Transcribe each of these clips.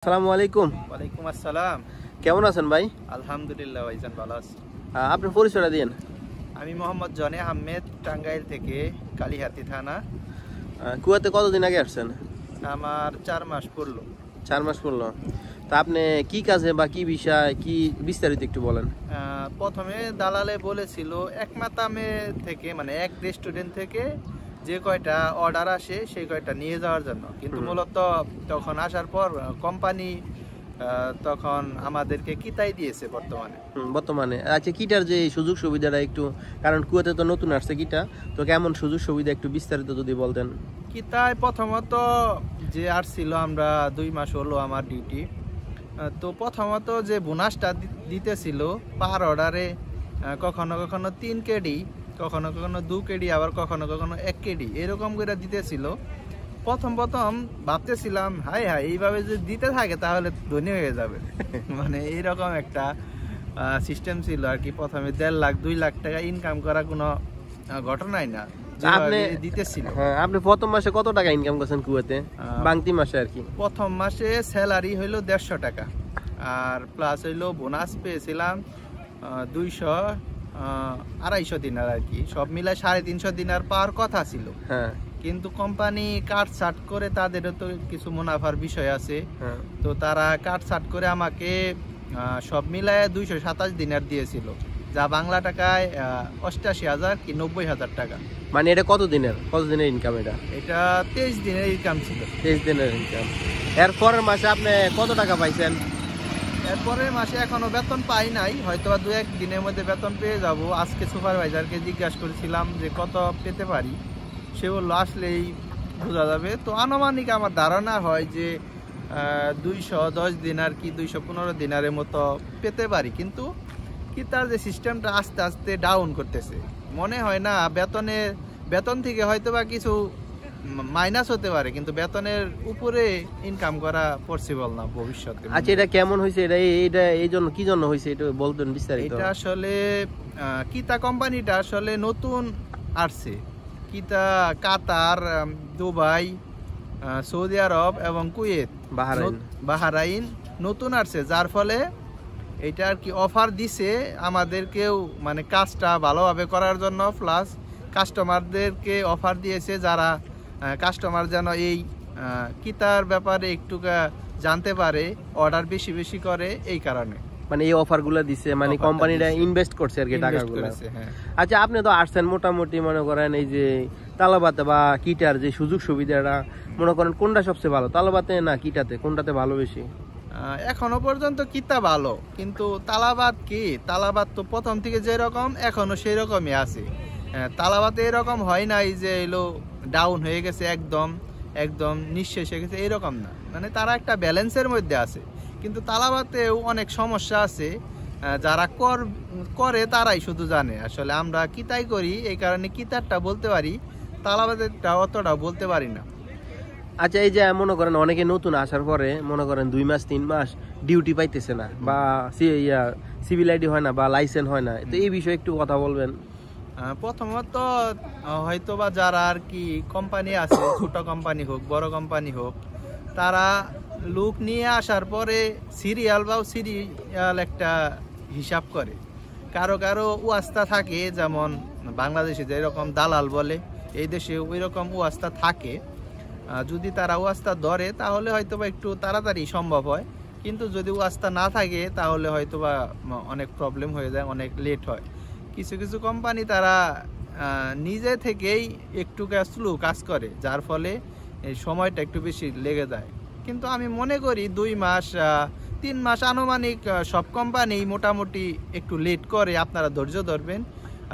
আসসালামু আলাইকুম। ওয়ালাইকুম আসসালাম। কেমন আছেন ভাই? আলহামদুলিল্লাহ ভাইজান, ভালো আছি। আপনার পরিচয়টা দিন। আমি মোহাম্মদ জনে আহমেদ, টাঙ্গাইল থেকে, কালিহাতি থানা। কুয়াতে কতদিন আগে আসছেন? আমার 4 মাস পড়লো। 4 মাস পড়লো। তা আপনি কি কাজে বা কি বিষয় কি বিস্তারিত একটু বলেন। প্রথমে দালালে বলেছিল এক মাতামে থেকে, মানে এক রেস্টুরেন্ট থেকে যে কয়টা অর্ডার আসে সেই কয়টা নিয়ে যাওয়ার জন্য, কিন্তু মূলত তখন আসার পর কোম্পানি তখন আমাদেরকে কিতাই দিয়েছে বর্তমানে আচ্ছা, কিটার যে সুযোগ সুবিধাটা একটু, কারণ কুয়াতে তো নতুন আসছে কিটা, তো কেমন সুযোগ সুবিধা একটু বিস্তারিত যদি বলতেন। কিতায় প্রথমত যে আসছিল, আমরা 2 মাস হলো আমার ডিউটি। তো প্রথমত যে বোনাসটা দিতেছিল পার অর্ডারে, কখনো কখনো 3 কেডি, কখনো কখনো 2 কেডি, আবার কখনো কখনো 1 কেডি এরকম করে দিতেছিল। প্রথম ভাবতেছিলাম হাই হাই এইভাবে যদি দিতে থাকে তাহলে ধনী হয়ে যাবে মানে এইরকম একটা সিস্টেম ছিল আর কি। প্রথমে 1.5 লাখ 2 লাখ টাকা ইনকাম করা কোনো ঘটনাই না। আপনি প্রথম মাসে কত টাকা ইনকাম করছেন কুয়াতে? বাংতি মাসে আর কি। প্রথম মাসে স্যালারি হইলো 150 টাকা, আর প্লাস হইলো বোনাস পেয়েছিলাম 200-250 দিনার আর কি। সব মিলাই 350 দিনার পাওয়ার কথা ছিল। কিন্তু কোম্পানি কাট ছাট করে, তাদেরও তো কিছু মুনাফার বিষয় আছে, তো তারা কাট ছাট করে আমাকে সব মিলায় 227 দিনার দিয়েছিল, যা বাংলা টাকায় 88,000 কি 90,000 টাকা। মানে এটা কত দিনের ইনকাম? এটা 23 দিনের ইনকাম ছিল। 23 দিনের ইনকাম। এরপরের মাসে আপনি কত টাকা পাইছেন? এরপরের মাসে এখনো বেতন পাই নাই, হয়তো 2-1 দিনের মধ্যে বেতন পেয়ে যাব। আজকে সুপারভাইজারকে জিজ্ঞাসা করেছিলাম যে কত পেতে পারি, সে বললো আসলেই বোঝা যাবে। তো আনুমানিক আমার ধারণা হয় যে 210 দিনার কি 215 দিনারের মতো পেতে পারি। কিন্তু কি তার যে সিস্টেমটা আস্তে আস্তে ডাউন করতেছে, মনে হয় না বেতন থেকে হয়তো বা কিছু মাইনাস হতে পারে, কিন্তু বেতনের উপরে ইনকাম করা পসিবল না ভবিষ্যতে। আচ্ছা, এটা কেমন হয়েছে? এটা এই জন্য কি জন্য হয়েছে এটা বলতেন বিস্তারিত। এটা আসলে কিতা কোম্পানিটা আসলে নতুন আসছে। কিতা কাতার, দুবাই, সৌদি আরব এবং কুয়েত, বাহরাইন নতুন আসছে, যার ফলে এটা আর কি অফার দিছে আমাদেরকেও, মানে কাজটা ভালোভাবে করার জন্য। প্লাস কাস্টমারদেরকে অফার দিয়েছে, যারা কাস্টমার যেন এই কিতার ব্যাপারে একটু জানতে পারে, অর্ডার বেশি বেশি করে, এই কারণে মানে এই অফারগুলো দিছে, মানে কোম্পানিটা ইনভেস্ট করছে আর কি টাকাগুলো। আচ্ছা, আপনি তো আসছেন মোটামুটি, মনে করেন এই যে তালাবাতে বা কিটার যে সুযোগ সুবিধাটা, মনে করেন কোনটা সবচেয়ে ভালো, তালাবাতে না কিটাতে, কোনটাতে ভালো বেশি? এখনো পর্যন্ত কিতা ভালো, কিন্তু তালাবাদ তো প্রথম থেকে যেরকম এখনো সেই রকমই আছে। তালাবাতে এরকম হয় নাই যে এলো ডাউন হয়ে গেছে, একদম নিঃশেষ হয়ে গেছে, এরকম না। মানে তারা একটা ব্যালেন্সের মধ্যে আছে। কিন্তু তালাবাতেও অনেক সমস্যা আছে, যারা করে তারাই শুধু জানে। আসলে আমরা কিতাই করি, এই কারণে কিতারটা বলতে পারি, তালাবাতেরটা অতটা বলতে পারি না। আচ্ছা, এই যে মনে করেন অনেকে নতুন আসার পরে মনে করেন 2 মাস 3 মাস ডিউটি পাইতেছে না, বা সিভিল আইডি হয় না, বা লাইসেন্স হয় না, তো এই বিষয়ে একটু কথা বলবেন। প্রথমত হয়তো বা যারা আর কি কোম্পানি আছে, ছোট কোম্পানি হোক বড় কোম্পানি হোক, তারা লোক নিয়ে আসার পরে সিরিয়াল একটা হিসাব করে। কারো ওয়াস্তা থাকে, যেমন বাংলাদেশে যেরকম দালাল বলে, এই দেশে ওই রকম ওয়াস্তা থাকে। যদি তারা ওয়াস্তা ধরে তাহলে হয়তো বা একটু তাড়াতাড়ি সম্ভব হয়, কিন্তু যদি ওয়াস্তা না থাকে তাহলে হয়তো বা অনেক প্রবলেম হয়ে যায়, অনেক লেট হয়। কিছু কিছু কোম্পানি তারা নিজে থেকেই একটু স্লো কাজ করে, যার ফলে এই সময়টা একটু বেশি লেগে যায়। কিন্তু আমি মনে করি 2 মাস 3 মাস আনুমানিক সব কোম্পানি মোটামুটি একটু লেট করে। আপনারা ধৈর্য ধরবেন,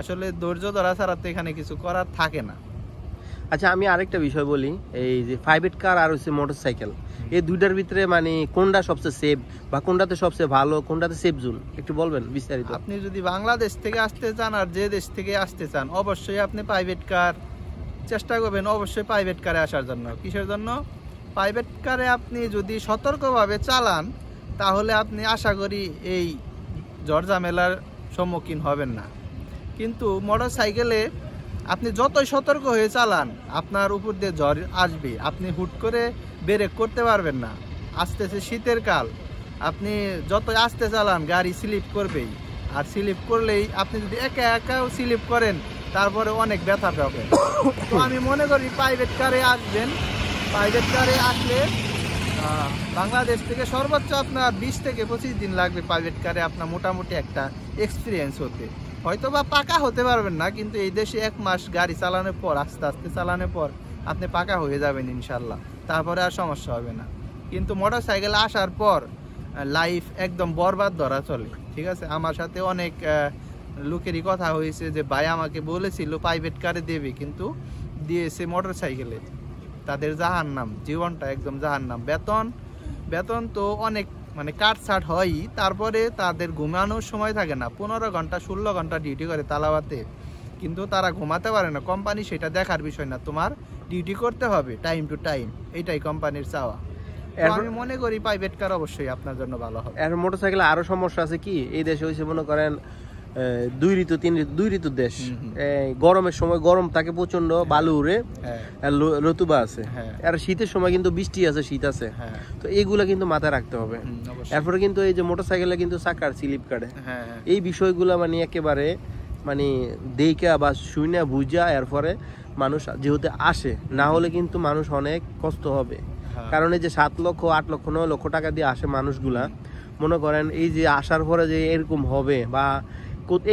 আসলে ধৈর্য ধরা ছাড়া তো এখানে কিছু করার থাকে না। আচ্ছা, আমি আরেকটা বিষয় বলি, এই যে প্রাইভেট কার আর হচ্ছে মোটরসাইকেল, এই দুইটার ভিতরে মানে কোনটা সবচেয়ে সেফ, বা কোনটাতে সবচেয়ে ভালো, কোনটাতে সেফ জোন, একটু বলবেন বিস্তারিত। আপনি যদি বাংলাদেশ থেকে আসতে চান আর যে দেশ থেকে আসতে চান, অবশ্যই আপনি প্রাইভেট কার চেষ্টা করবেন, অবশ্যই প্রাইভেট কারে আসার জন্য। কিসের জন্য? প্রাইভেট কারে আপনি যদি সতর্কভাবে চালান তাহলে আপনি আশা করি এই ঝড়ঝামেলার সম্মুখীন হবেন না। কিন্তু মোটরসাইকেলে আপনি যতই সতর্ক হয়ে চালান, আপনার উপর দিয়ে ঝড় আসবে, আপনি হুট করে ব্রেক করতে পারবেন না, আসতেছে শীতের কাল, আপনি যত আস্তে চালান গাড়ি স্লিপ করবেই, আর স্লিপ করলেই আপনি যদি একা একাও স্লিপ করেন তারপরে অনেক ব্যথা পাবে। তো আমি মনে করি প্রাইভেট কারে আসবেন, প্রাইভেট কারে আসলে বাংলাদেশ থেকে সর্বোচ্চ আপনার 20 থেকে 25 দিন লাগবে প্রাইভেট কারে আপনার মোটামুটি একটা এক্সপিরিয়েন্স হতে। হয়তো বা পাকা হতে পারবেন না, কিন্তু এই দেশে 1 মাস গাড়ি চালানোর পর, আস্তে আস্তে চালানোর পর আপনি পাকা হয়ে যাবেন ইনশাল্লাহ, তারপরে আর সমস্যা হবে না। কিন্তু মোটর সাইকেল আসার পর লাইফ একদম বরবাদ ধরা চলে, ঠিক আছে। আমার সাথে অনেক লোকেরই কথা হয়েছে যে ভাই আমাকে বলেছিল প্রাইভেট কারে দেবে, কিন্তু দিয়েছে মোটর সাইকেলে। তাদের জাহান্নাম, জীবনটা একদম জাহান্নাম। বেতন তো অনেক মানে কাটছাট হয়ই, তারপরে তাদের ঘুমানোর সময় থাকে না। 15 ঘন্টা 16 ঘন্টা ডিউটি করে তালাবাতে, কিন্তু তারা ঘুমাতে পারে না। কোম্পানি সেটা দেখার বিষয় না, তোমার ডিউটি করতে হবে টাইম টু টাইম, এটাই কোম্পানির চাওয়া। আমি মনে করি প্রাইভেট কার অবশ্যই আপনার জন্য ভালো হবে। আর মোটরসাইকেলে আরো সমস্যা আছে কি, এই দেশে হইছে মনে করেন 2 ঋতু 3 ঋতুর দেশ। গরমের সময় গরম থাকে প্রচন্ড, বালু উড়ে, রতুবা আছে। আর শীতের সময় কিন্তু বৃষ্টি আছে, শীত আছে। তো এইগুলা কিন্তু মাথায় রাখতে হবে। এরপরে কিন্তু এই যে মোটরসাইকেলে কিন্তু চাকার স্লিপ কাটে, এই বিষয়গুলা মানে একেবারে মানে দেখা বা শুনে বুঝা এরপরে মানুষ যেহেতু আসে, না হলে কিন্তু মানুষ অনেক কষ্ট হবে। কারণ এই যে 7 লক্ষ 8 লক্ষ 9 লক্ষ টাকা দিয়ে আসে মানুষগুলা, মনে করেন এই যে আসার পরে যে এরকম হবে বা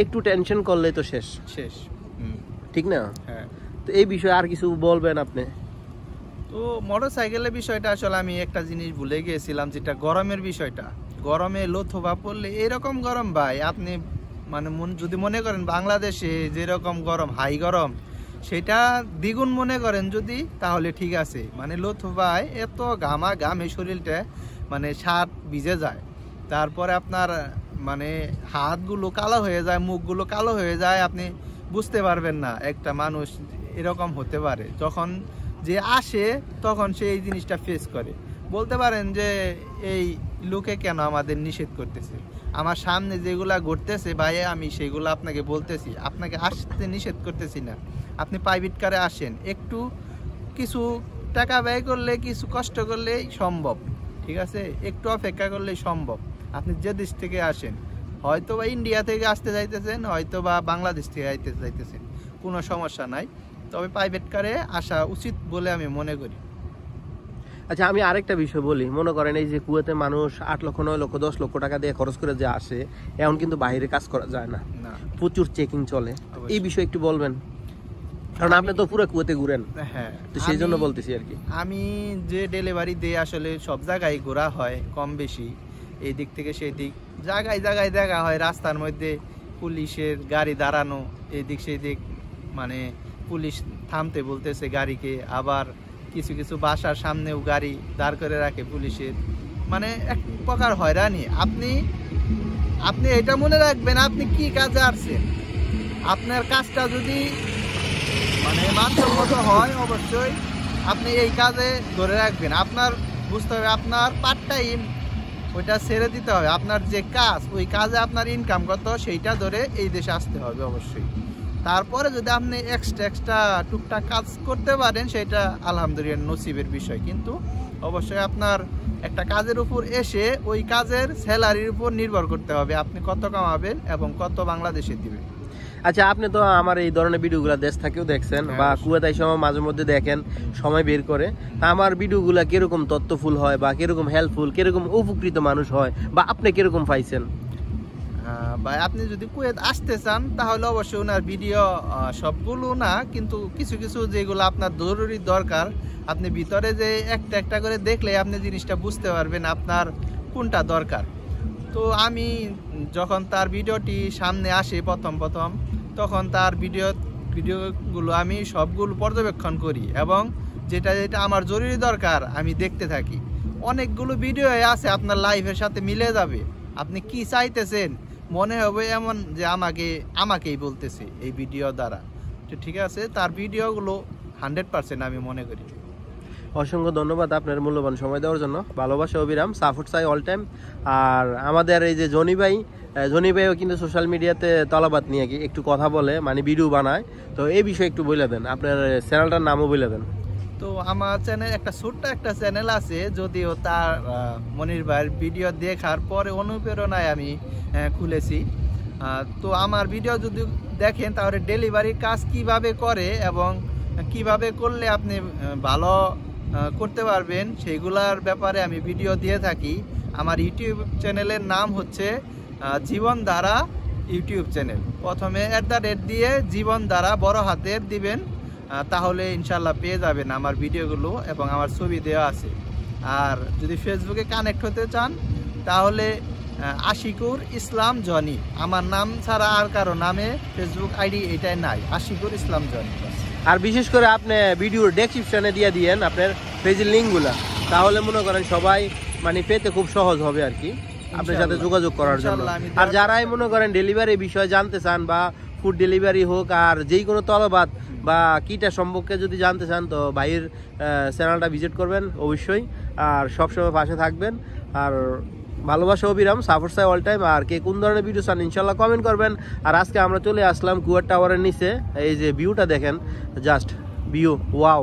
একটু টেনশন করলে তো শেষ, ঠিক না? তো এই বিষয়ে আর কিছু বলবেন আপনি? তো মোটরসাইকেলের বিষয়টা আসলে আমি একটা জিনিস ভুলে গিয়েছিলাম, যেটা গরমের বিষয়টা। গরমে লোথোবা পড়লে এরকম গরম ভাই, আপনি মানে যদি মনে করেন বাংলাদেশে যেরকম গরম, হাই গরম, সেটা দ্বিগুণ মনে করেন যদি, তাহলে ঠিক আছে। মানে লোথোবায় এত ঘামে শরীরটা মানে শার্ট ভিজে যায়, তারপরে আপনার মানে হাতগুলো কালো হয়ে যায়, মুখগুলো কালো হয়ে যায়, আপনি বুঝতে পারবেন না একটা মানুষ এরকম হতে পারে। যখন যে আসে তখন সে এই জিনিসটা ফেস করে। বলতে পারেন যে এই লোকে কেন আমাদের নিষেধ করতেছে, আমার সামনে যেগুলা ঘটতেছে ভাই, আমি সেগুলো আপনাকে বলতেছি, আপনাকে আসতে নিষেধ করতেছি না। আপনি প্রাইভেট কারে আসেন, একটু কিছু টাকা ব্যয় করলে, কিছু কষ্ট করলেই সম্ভব, ঠিক আছে। একটু অপেক্ষা করলেই সম্ভব। আপনি যে দেশ থেকে আসেন, হয়তো বা ইন্ডিয়া থেকে আসতে যাইতেছেন, হয়তো বা বাংলাদেশ থেকে আসতে যাইতেছেন, কোনো সমস্যা নাই, তবে প্রাইভেট কারে আসা উচিত বলে আমি মনে করি। আচ্ছা, আমি আরেকটা বিষয় বলি। মনে করেন এই যে কুয়েতে মানুষ 8 লক্ষ 9 লক্ষ 10 লক্ষ টাকা দিয়ে খরচ করে যে আসে, এখন কিন্তু বাইরে কাজ করা যায় না, প্রচুর চেকিং চলে। এই বিষয়ে একটু বলবেন, কারণ আপনি তো পুরো কুয়েতে ঘুরেন। তো সেই জন্য বলতেছি আর কি। আমি যে ডেলিভারি দিয়ে আসলে সব জায়গায় ঘোরা হয় কম বেশি, এই দিক থেকে সেই দিক, জায়গায় জায়গায় দেখা হয় রাস্তার মধ্যে পুলিশের গাড়ি দাঁড়ানো, এই দিক সেই দিক, মানে পুলিশ থামতে বলতেছে গাড়িকে, আবার কিছু কিছু বাসার সামনেও গাড়ি দাঁড় করে রাখে পুলিশের, মানে এক প্রকার হয়রানি। আপনি এটা মনে রাখবেন, আপনি কি কাজে আসছেন। আপনার কাজটা যদি মানে মানসম্মত হয়, অবশ্যই আপনি এই কাজে ধরে রাখবেন। আপনার বুঝতে হবে আপনার পার্ট টাইম ওইটা ছেড়ে দিতে হবে, আপনার যে কাজ, ওই কাজে আপনার ইনকাম কত সেইটা ধরে এই দেশে আসতে হবে অবশ্যই। তারপরে যদি আপনি এক্সট্রা টুকটাক কাজ করতে পারেন, সেটা আলহামদুলিল্লাহ নসিবের বিষয়। কিন্তু অবশ্যই আপনার একটা কাজের উপর এসে ওই কাজের স্যালারির উপর নির্ভর করতে হবে, আপনি কত কামাবেন এবং কত বাংলাদেশে দিবেন। আচ্ছা, আপনি তো আমার এই ধরনের ভিডিওগুলো দেশ থেকেও দেখছেন বা কুয়েতে সময় মাঝে মধ্যে দেখেন, সময় বের করে। আমার ভিডিওগুলো কিরকম তথ্যফুল হয় বা কিরকম হেল্পফুল, কিরকম উপকৃত মানুষ হয়, বা আপনি কিরকম পাইছেন? ভাই, আপনি যদি কুয়েত আসতে চান তাহলে অবশ্যই ওনার ভিডিও সবগুলো না, কিন্তু কিছু কিছু যেগুলো আপনার জরুরি দরকার, আপনি ভিতরে যে একটা একটা করে দেখলে আপনি জিনিসটা বুঝতে পারবেন আপনার কোনটা দরকার। তো আমি যখন তার ভিডিওটি সামনে আসে প্রথম তখন তার ভিডিওগুলো আমি সবগুলো পর্যবেক্ষণ করি, এবং যেটা যেটা আমার জরুরি দরকার আমি দেখতে থাকি। অনেকগুলো ভিডিও আছে আপনার লাইফের সাথে মিলে যাবে, আপনি কি চাইতেছেন মনে হবে এমন যে আমাকেই বলতেছে এই ভিডিও দ্বারা। তো ঠিক আছে, তার ভিডিওগুলো 100% আমি মনে করি। অসংখ্য ধন্যবাদ আপনার মূল্যবান সময় দেওয়ার জন্য। ভালোবাসা, অবিরাম সাপোর্ট চাই অল টাইম। আর আমাদের এই যে জনি ভাইও কিন্তু সোশ্যাল মিডিয়াতে তলাবাত নিয়ে একটু কথা বলে, মানে ভিডিও বানায়। তো এই বিষয়ে একটু বলে দেন, আপনার চ্যানেলটার নামও বলে দেন। তো আমার চ্যানেল একটা ছোট্ট একটা চ্যানেল আছে, যদিও তার মনির ভাইয়ের ভিডিও দেখার পরে অনুপ্রেরণায় আমি খুলেছি। তো আমার ভিডিও যদি দেখেন তাহলে ডেলিভারি কাজ কিভাবে করে এবং কিভাবে করলে আপনি ভালো করতে পারবেন সেগুলার ব্যাপারে আমি ভিডিও দিয়ে থাকি। আমার ইউটিউব চ্যানেলের নাম হচ্ছে জীবনধারা ইউটিউব চ্যানেল। প্রথমে @ দিয়ে জীবনধারা বড় হাতের দিবেন, তাহলে ইনশাল্লাহ পেয়ে যাবেন আমার ভিডিওগুলো এবং আমার ছবি দেওয়া আছে। আর যদি ফেসবুকে কানেক্ট হতে চান তাহলে আশিকুর ইসলাম জনি, আমার নাম ছাড়া আর কারো নামে ফেসবুক আইডি এটাই নাই, আশিকুর ইসলাম জনি। আর বিশেষ করে আপনি ভিডিওর ডেসক্রিপশনে দিয়ে দিয়েন আপনার পেজের লিঙ্কগুলা, তাহলে মনে করেন সবাই মানে পেতে খুব সহজ হবে আর কি আপনার সাথে যোগাযোগ করার জন্য। আর যারাই মনে করেন ডেলিভারি বিষয়ে জানতে চান বা ফুড ডেলিভারি হোক আর যেই কোনো তলবাত বা কিটা সম্পর্কে যদি জানতে চান তো ভাইয়ের চ্যানেলটা ভিজিট করবেন অবশ্যই, আর সবসময় পাশে থাকবেন। আর ভালোবাসা অবিরাম, সাপোর্ট চাই অল টাইম। আর কে কোন ধরনের ভিডিও চান ইনশাল্লাহ কমেন্ট করবেন। আর আজকে আমরা চলে আসলাম কুয়ার টাওয়ারের নিচে, এই যে ভিউটা দেখেন, জাস্ট ভিউ ওয়াও।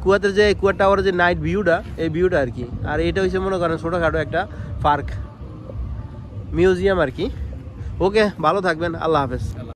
কুয়াতের যে কুয়ার টাওয়ারের যে নাইট ভিউটা, এই ভিউটা আর কি। আর এটা হচ্ছে মনে করেন ছোটোখাটো একটা পার্ক মিউজিয়াম আর কি। ওকে, ভালো থাকবেন, আল্লাহ হাফেজ।